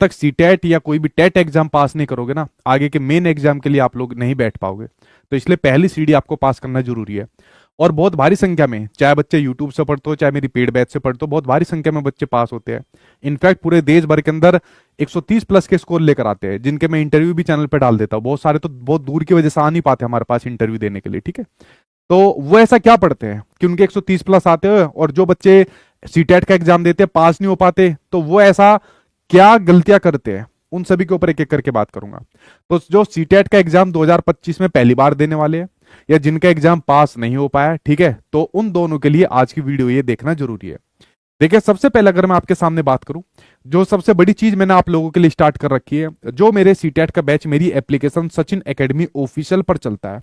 तक सीटेट या कोई भी टेट एग्जाम पास नहीं करोगे ना, आगे के मेन एग्जाम के लिए आप लोग नहीं बैठ पाओगे। तो इसलिए पहली सीढ़ी आपको पास करना जरूरी है। और बहुत भारी संख्या में, चाहे बच्चे यूट्यूब से पढ़ते हो चाहे मेरी पेड बैच से पढ़ते हो, बहुत भारी संख्या में बच्चे पास होते हैं। इनफैक्ट पूरे देश भर के अंदर 130 प्लस के स्कोर लेकर आते हैं, जिनके मैं इंटरव्यू भी चैनल पर डाल देता हूँ। बहुत सारे तो बहुत दूर की वजह से आ नहीं पाते हमारे पास इंटरव्यू देने के लिए, ठीक है। तो वो ऐसा क्या पढ़ते हैं कि उनके 130 प्लस आते हैं, और जो बच्चे सीटेट का एग्जाम देते हैं पास नहीं हो पाते, तो वो ऐसा क्या गलतियां करते हैं, उन सभी के ऊपर एक एक करके बात करूंगा। तो जो सीटेट का एग्जाम 2025 में पहली बार देने वाले हैं, या जिनका एग्जाम पास नहीं हो पाया, ठीक है, तो उन दोनों के लिए आज की वीडियो ये देखना जरूरी है। देखिए, सबसे पहले अगर मैं आपके सामने बात करूं, जो सबसे बड़ी चीज मैंने आप लोगों के लिए स्टार्ट कर रखी है, जो मेरे सीटेट का बैच मेरी एप्लीकेशन सचिन एकेडमी ऑफिशियल पर चलता है।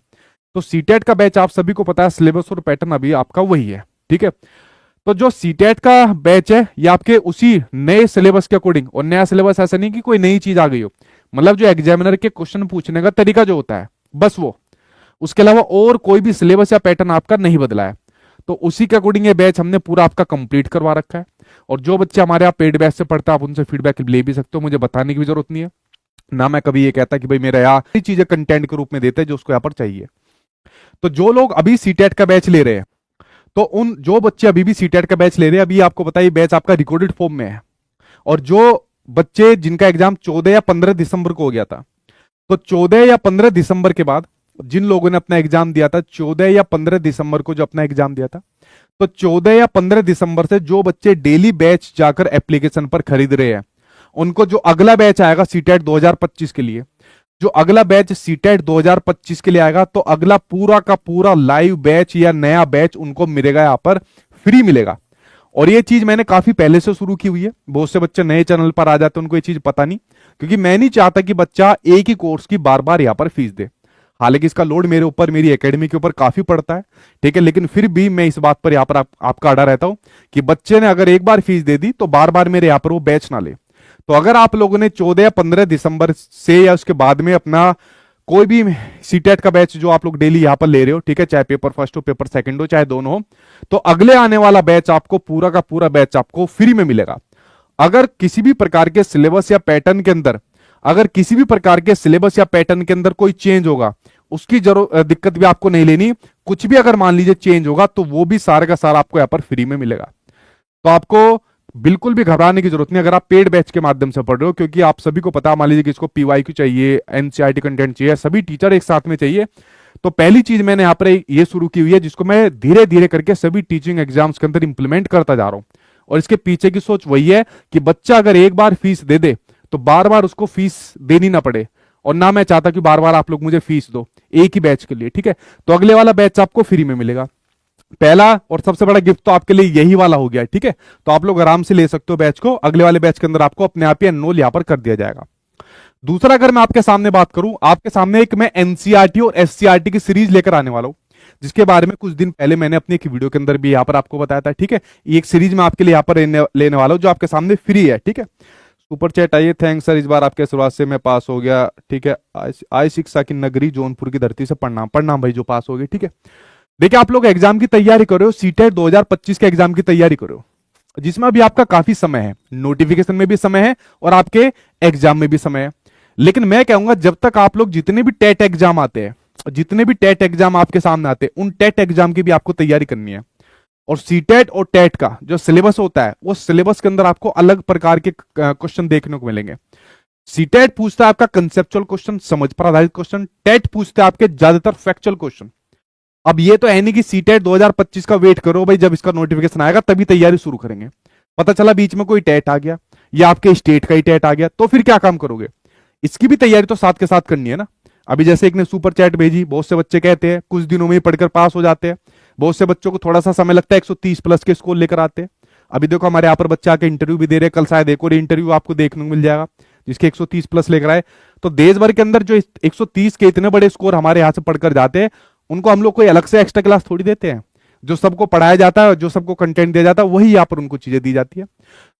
तो सीटेट का बैच आप सभी को पता है, सिलेबस और पैटर्न अभी आपका वही है, ठीक है। तो जो सीटेट का बैच है ये आपके उसी नए सिलेबस के अकॉर्डिंग, और नया सिलेबस ऐसा नहीं कि कोई नई चीज आ गई हो, मतलब जो एग्जामिनर के क्वेश्चन पूछने का तरीका जो होता है बस वो, उसके अलावा और कोई भी सिलेबस या पैटर्न आपका नहीं बदला है। तो उसी के अकॉर्डिंग ये बैच हमने पूरा आपका कंप्लीट करवा रखा है। और जो बच्चे हमारे यहाँ पेड बैच से पढ़ते हैं, आप उनसे फीडबैक ले भी सकते हो, मुझे बताने की भी जरूरत नहीं है ना। मैं कभी ये कहता कि भाई मेरा यहाँ चीजें कंटेंट के रूप में देते हैं जो उसको यहाँ पर चाहिए। तो जो लोग अभी सीटेट का बैच ले रहे हैं, तो उन जो बच्चे अभी भी सीटेट का बैच ले रहे हैं, अभी आपको बताइए बैच आपका रिकॉर्डेड फॉर्म में है। और जो बच्चे जिनका एग्जाम 14 या 15 दिसंबर को हो गया था, तो 14 या 15 दिसंबर के बाद जिन लोगों ने अपना एग्जाम दिया था, 14 या 15 दिसंबर को जो अपना एग्जाम दिया था, तो 14 या 15 दिसंबर से जो बच्चे डेली बैच जाकर एप्लीकेशन पर खरीद रहे हैं, उनको जो अगला बैच आएगा सीटेट 2025 के लिए, जो अगला बैच सीटेट 2025 के लिए आएगा, तो अगला पूरा का पूरा लाइव बैच या नया बैच उनको मिलेगा, यहां पर फ्री मिलेगा। और ये चीज मैंने काफी पहले से शुरू की हुई है। बहुत से बच्चे नए चैनल पर आ जाते हैं, उनको ये चीज पता नहीं, क्योंकि मैं नहीं चाहता कि बच्चा एक ही कोर्स की बार बार यहां पर फीस दे। हालांकि इसका लोड मेरे ऊपर, मेरी एकेडमी के ऊपर काफी पड़ता है, ठीक है, लेकिन फिर भी मैं इस बात पर यहां पर आपका अड़ा रहता हूं कि बच्चे ने अगर एक बार फीस दे दी तो बार बार मेरे यहां पर वो बैच ना ले। तो अगर आप लोगों ने 14 या 15 दिसंबर से या उसके बाद में अपना कोई भी सीटेट का बैच जो आप लोग डेली यहां पर ले रहे हो, ठीक है, चाहे पेपर फर्स्ट हो पेपर सेकंड हो चाहे दोनों हो, तो अगले आने वाला बैच आपको पूरा का पूरा बैच आपको फ्री में मिलेगा। अगर किसी भी प्रकार के सिलेबस या पैटर्न के अंदर, अगर किसी भी प्रकार के सिलेबस या पैटर्न के अंदर कोई चेंज होगा, उसकी जरूर दिक्कत भी आपको नहीं लेनी। कुछ भी अगर मान लीजिए चेंज होगा, तो वो भी सारे का सारा आपको यहां पर फ्री में मिलेगा। तो आपको बिल्कुल भी घबराने की जरूरत नहीं अगर आप पेड बैच के माध्यम से पढ़ रहे हो, क्योंकि आप सभी को पता, मान लीजिए कि इसको पीवाईक्यू चाहिए, एनसीईआरटी कंटेंट चाहिए, सभी टीचर एक साथ में चाहिए। तो पहली चीज मैंने यहां पर ये शुरू की हुई है, जिसको मैं धीरे धीरे करके सभी टीचिंग एग्जाम्स के अंदर इंप्लीमेंट करता जा रहा हूं। और इसके पीछे की सोच वही है कि बच्चा अगर एक बार फीस दे दे तो बार बार उसको फीस देनी ना पड़े, और ना मैं चाहता कि बार बार आप लोग मुझे फीस दो एक ही बैच के लिए, ठीक है। तो अगले वाला बैच आपको फ्री में मिलेगा। पहला और सबसे बड़ा गिफ्ट तो आपके लिए यही वाला हो गया, ठीक है। तो आप लोग आराम से ले सकते हो बैच को, अगले वाले बैच के अंदर आपको अपने आप ही एनरोल यहां पर कर दिया जाएगा। दूसरा, अगर मैं आपके सामने बात करूं, आपके सामने एक मैं एनसीईआरटी और एससीईआरटी की सीरीज लेकर आने वाला हूं, जिसके बारे में कुछ दिन पहले मैंने अपनी एक वीडियो के अंदर भी यहां पर आपको बताया था, ठीक है। ये एक सीरीज मैं आपके लिए यहां पर लेने वाला हूं जो आपके सामने फ्री है, ठीक है। सुपर चैट आइए, थैंक्स सर, इस बार आपके शुरुआत से मैं पास हो गया, ठीक है। आई शिक्षा की नगरी जौनपुर की धरती से प्रणाम भाई जो पास हो गए, ठीक है। देखिए, आप लोग एग्जाम की तैयारी कर रहे हो, सीटेट 2025 के एग्जाम की तैयारी कर रहे हो, जिसमें अभी आपका काफी समय है, नोटिफिकेशन में भी समय है और आपके एग्जाम में भी समय है। लेकिन मैं कहूंगा जब तक आप लोग जितने भी टेट एग्जाम आते हैं, जितने भी टेट एग्जाम आपके सामने आते हैं, उन टेट एग्जाम की भी आपको तैयारी करनी है। और सीटेट और टेट का जो सिलेबस होता है, वो सिलेबस के अंदर आपको अलग प्रकार के क्वेश्चन देखने को मिलेंगे। सीटेट पूछता है आपका कंसेप्चुअल क्वेश्चन, समझ पर आधारित क्वेश्चन, टेट पूछता है आपके ज्यादातर फैक्चुअल क्वेश्चन। अब ये तो है नहीं कि सीटेट 2025 का वेट करो भाई, जब इसका नोटिफिकेशन आएगा तभी तैयारी शुरू करेंगे। पता चला बीच में कोई टेट आ गया या आपके स्टेट का ही टेट आ गया, तो फिर क्या काम करोगे? इसकी भी तैयारी तो साथ के साथ करनी है ना। अभी जैसे एक ने सुपर चैट भेजी, बहुत से बच्चे कहते हैं कुछ दिनों में ही पढ़कर पास हो जाते हैं, बहुत से बच्चों को थोड़ा सा समय लगता है, 130 प्लस के स्कोर लेकर आते हैं। अभी देखो हमारे यहाँ पर बच्चे आके इंटरव्यू भी दे रहे हैं, कल शायद एक और इंटरव्यू आपको देखने को मिल जाएगा जिसके 130 प्लस लेकर आए। तो देश भर के अंदर जो 130 के इतने बड़े स्कोर हमारे यहाँ से पढ़कर जाते हैं, उनको हम लोग कोई अलग से एक्स्ट्रा क्लास थोड़ी देते हैं। जो सबको पढ़ाया जाता है, जो सबको कंटेंट दिया जाता है, वही यहाँ पर उनको चीजें दी जाती है।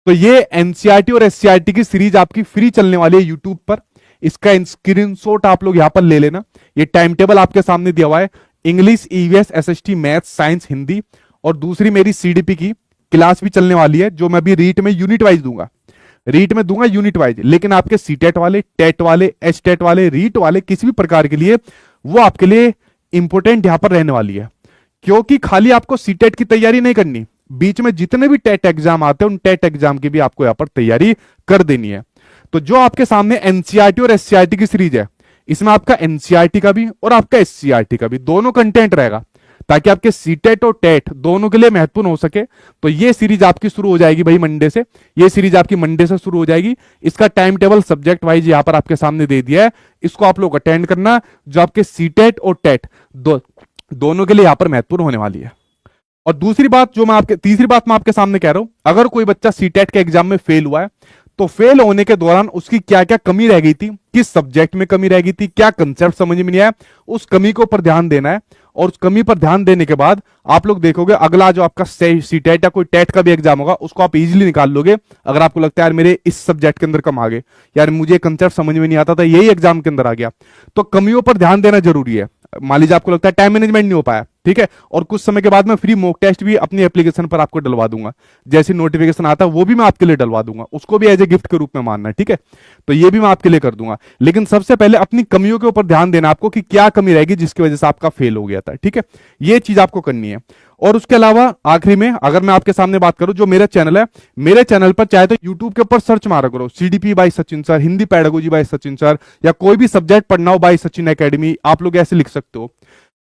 तो ये एनसीईआरटी और एससीईआरटी की सीरीज आपकी फ्री चलने वाली है यूट्यूब पर। इसका स्क्रीनशॉट आप लोग यहां पर ले लेना। ये टाइम टेबल आपके सामने दिया हुआ है, English, EVS, SST, math, science, Hindi, और दूसरी मेरी सीडीपी की क्लास भी चलने वाली है, जो मैं अभी रीट में यूनिट वाइज दूंगा। रीट में दूंगा यूनिट वाइज, लेकिन आपके सीटेट वाले, टेट वाले, एच टेट वाले, रीट वाले किसी भी प्रकार के लिए वो आपके लिए इंपॉर्टेंट यहां पर रहने वाली है। क्योंकि खाली आपको सीटेट की तैयारी नहीं करनी, बीच में जितने भी टेट एग्जाम आते हैं उन टेट एग्जाम की भी आपको यहां पर तैयारी कर देनी है। तो जो आपके सामने एनसीईआरटी और एससीईआरटी की सीरीज है, इसमें आपका एनसीईआरटी का भी और आपका एससीईआरटी का भी दोनों कंटेंट रहेगा, ताकि आपके सीटेट और टेट दोनों के लिए महत्वपूर्ण हो सके। तो ये सीरीज आपकी शुरू हो जाएगी भाई मंडे से, ये सीरीज आपकी मंडे से शुरू हो जाएगी। इसका टाइम टेबल सब्जेक्ट वाइज यहां पर आपके सामने दे दिया है, इसको आप लोग अटेंड करना, जो आपके सीटेट और टेट दोनों के लिए यहां पर महत्वपूर्ण होने वाली है। और दूसरी बात जो मैं आपके तीसरी बात मैं आपके सामने कह रहा हूं, अगर कोई बच्चा सीटेट के एग्जाम में फेल हुआ है तो फेल होने के दौरान उसकी क्या क्या कमी रह गई थी, किस सब्जेक्ट में कमी रह गई थी, क्या कंसेप्ट समझ में नहीं आया, उस कमी को पर ध्यान देना है। और उस कमी पर ध्यान देने के बाद आप लोग देखोगे अगला जो आपका सीटेट या कोई टेट का भी एग्जाम होगा उसको आप इजीली निकाल लोगे। अगर आपको लगता है यार मेरे इस सब्जेक्ट के अंदर कम आ गए, यार मुझे कंसेप्ट समझ में नहीं आता था, यही एग्जाम के अंदर आ गया, तो कमियों पर ध्यान देना जरूरी है। मान लीजिए आपको लगता है टाइम मैनेजमेंट नहीं हो पाया, ठीक है, और कुछ समय के बाद मैं फ्री मॉक टेस्ट भी अपनी एप्लीकेशन पर आपको डलवा दूंगा, जैसे नोटिफिकेशन आता है वो भी मैं आपके लिए डलवा दूंगा, उसको भी एज ए गिफ्ट के रूप में मानना है, ठीक है। तो ये भी मैं आपके लिए कर दूंगा, लेकिन सबसे पहले अपनी कमियों के ऊपर ध्यान देना आपको कि क्या कमी रहेगी जिसकी वजह से आपका फेल हो गया था, ठीक है, ये चीज आपको करनी है। और उसके अलावा आखिरी में अगर मैं आपके सामने बात करूं, जो मेरा चैनल है, मेरे चैनल पर चाहे तो यूट्यूब के ऊपर सर्च मारा करो CDP by Sachin sir, Hindi pedagogy by Sachin sir, या कोई भी सब्जेक्ट पढ़ना हो बाय सचिन एकेडमी, आप लोग ऐसे लिख सकते हो।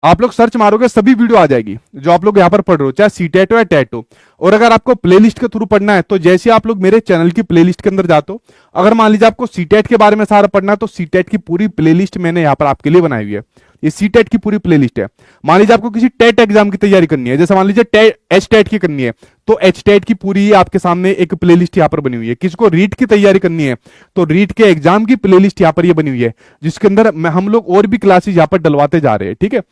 आप लोग सर्च मारोगे सभी वीडियो आ जाएगी जो आप लोग यहाँ पर पढ़ रहे हो, चाहे सीटेट हो या टेट हो। और अगर आपको प्लेलिस्ट के थ्रू पढ़ना है तो जैसे आप लोग मेरे चैनल की प्लेलिस्ट के अंदर जाते हो, अगर मान लीजिए आपको सीटेट के बारे में सारा पढ़ना है तो सीटेट की पूरी प्लेलिस्ट मैंने यहाँ पर आपके लिए बनाई हुई है, ये सीटेट की पूरी प्लेलिस्ट है। मान लीजिए आपको किसी टेट एग्जाम की तैयारी करनी है, जैसे मान लीजिए एच टेट की करनी है, तो एच टेट की पूरी आपके सामने एक प्लेलिस्ट यहाँ पर बनी हुई है। किसी को रीट की तैयारी करनी है तो रीट के एग्जाम की प्लेलिस्ट यहाँ पर ये बनी हुई है, जिसके अंदर हम लोग और भी क्लासेस यहाँ पर डलवाते जा रहे हैं, ठीक है।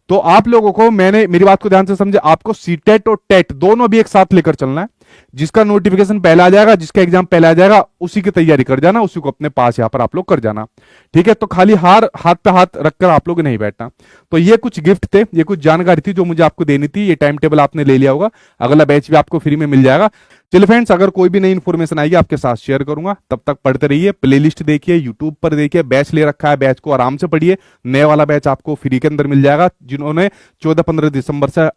तो आप लोगों को, मैंने मेरी बात को ध्यान से समझे, आपको सीटेट और टेट दोनों भी एक साथ लेकर चलना है। जिसका नोटिफिकेशन पहले आ जाएगा, जिसका एग्जाम पहले आ जाएगा, उसी की तैयारी कर जाना, उसी को अपने पास यहां पर आप लोग कर जाना, ठीक है। तो खाली हाथ पे हाथ रखकर आप लोग नहीं बैठना। तो ये कुछ गिफ्ट थे, ये कुछ जानकारी थी जो मुझे आपको देनी थी। ये टाइम टेबल आपने ले लिया होगा, अगला बैच भी आपको फ्री में मिल जाएगा। चलिए फ्रेंड्स, अगर कोई भी नई इन्फॉर्मेशन आएगी आपके साथ शेयर करूंगा, तब तक पढ़ते रहिए, प्लेलिस्ट देखिए, यूट्यूब पर देखिए, बैच ले रखा है, बैच को आराम से पढ़िए। नया वाला बैच आपको फ्री के अंदर मिल जाएगा, जिन्होंने 14-15 दिसंबर से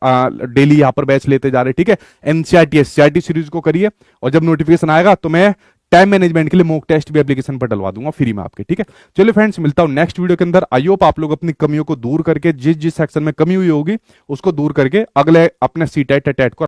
डेली यहाँ पर बैच लेते जा रहे, ठीक है। एनसीईआरटी एससीईआरटी सीरीज को करिए, और जब नोटिफिकेशन आएगा तो मैं टाइम मैनेजमेंट के लिए मॉक टेस्ट भी एप्लीकेशन पर डलवा दूंगा फ्री में आपके, ठीक है। चलिए फ्रेंड्स, मिलता हूं नेक्स्ट वीडियो के अंदर। आई होप आप लोग अपनी कमियों को दूर करके, जिस जिस सेक्शन में कमी हुई होगी उसको दूर करके अगले अपने सीटेट टेट को